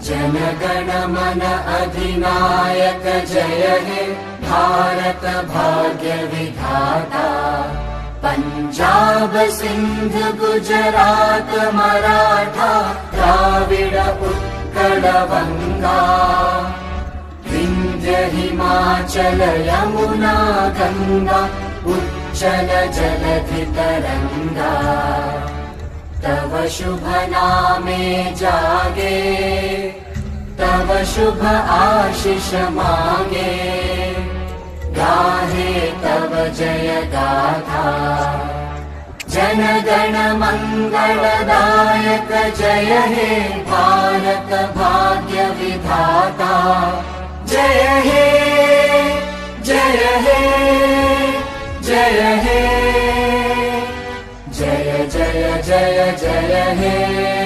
जनगण मन अधिनायक जय हे भारत भाग्य विधाता। पंजाब सिंध गुजरात मराठा द्राविड उत्कल गंगा। विंध्य हिमाचल यमुना गंगा उच्चल जलधि तरंगा। तव शुभ नामे जागे तव शुभ आशीष मांगे। गाहे तव जय गाथा जनगण मंगलदायक जय हे भारत भाग्य विधाता। जय हे जय हे जय हे जय जय जय जय हे।